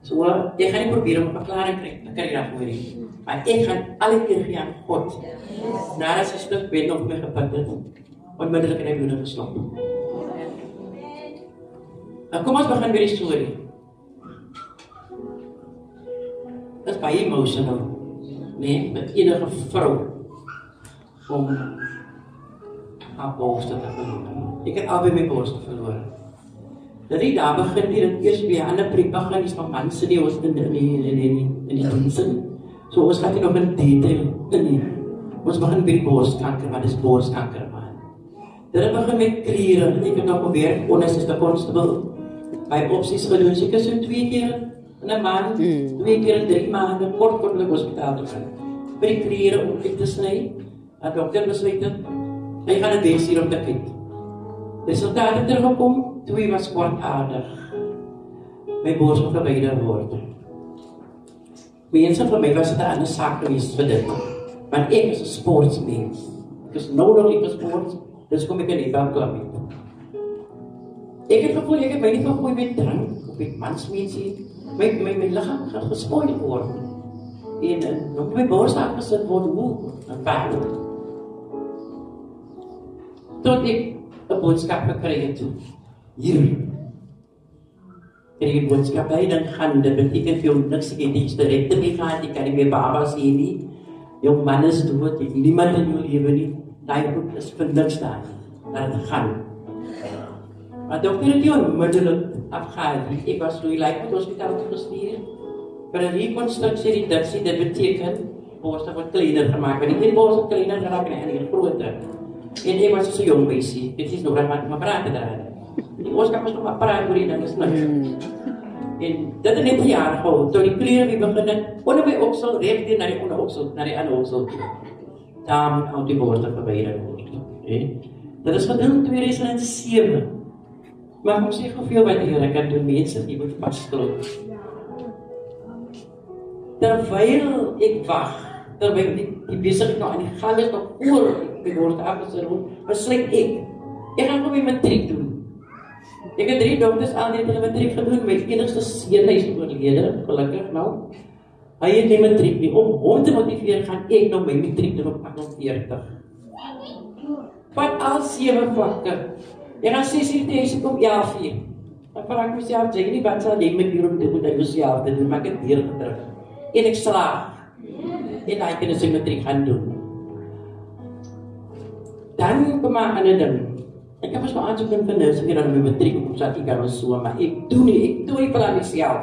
So, ek gaan nie probeer om 'n verklaring te kry daarvoor nie. Maar ek gaan alle keer gee aan God. Nadat sy stuk weet of my gepad het, onmiddellik in die bloede geslop. Nou kom ons begin by die storie. Dit is baie emotional, nee, met enige vrou om haar borste te verloor. Ek het albei my borste verloor. Dat die daar begin die dit eers by 'n ander prik begin is van mense die ons in die dienste. So ons gaan nie nog in detail in. Ons begin by die borskanker, wat is borskanker man? Dit begin met kliere. Ek het nog probeer onderste constable by opsies gedoen. Seker so 2 keer in 'n maand, 2 keer in 3 maande kortlik hospitaal toe gaan. By die kliere om te sny. Dat dokter besluit het, hy gaan 'n des hier op te kyk. Resultate teruggekom, 2 was kwaadaardig. My bors moet verwyder word. Mense vir my was dit 'n ander saak geweest vir dit. Want ek is 'n sportsmens. Ek is nodig vir sport, dus kom ek in die bankklub in. Ek het gevoel ek het my nie gegooi met drank of met mansmensie. My liggaam gaan gespoil word. En op my bors aangesit word hoe? Een paard. Tot ek 'n boodskap gekry het toe. Hier. En die boodskap by dan gaan, dit beteken vir jou niks, ek het die sterkte nie gehad, ek kan nie meer baba sien nie. Jou man is dood, jy het niemand in jou lewe nie. Daai boek is vir niks daar. Laat het gaan. Maar dokter het jou onmiddellik afgehaal. Ek was toe gelijk met hospitaal gestuur. Vir 'n reconstructie, reductie, dit beteken borste word kleiner gemaak. Want die een borst word kleiner geraak en die ander groter. En ek was so jong meisie, dit is nog maar praat daar. Die oorskap is nog maar praat oor die ding is niks. En dit het net 'n jaar gehou, toe die klere weer begin het, onder my oksel, recht na die onderoksel, na die ander oksel. Daar moet al die borste verwyder word. Dit is gedoen 2007. Maar kom sê hoeveel wat jy kan doen, mense, die moet vasglo. Terwyl ek wag, terwyl die besigheid nog aan die gang is, nog oor die borste afgesit word, besluit ek gaan nog my matriek doen. Ek het 3 dokters aan die matriek gedoen, my enigste seun is oorlede, gelukkig nou. Hy het nie matriek nie, om hom te motiveer, gaan ek nou my matriek doen op 48. Wat al 7 vlakke. Ek gaan 6 uur te huis, kom 11 uur. Dan vraag ek myself, jy nie wat sal neem met hier om te moet, ek moet self te doen, maar ek het hier gedruk. En ek slaag. En hy kan sy matriek gaan doen. Dan kom maar aan 'n ding. Ek heb eens wel aanzoek in van nursing, dan my matriek op Satika of so, maar ek doe nie, ek twyfel aan myself.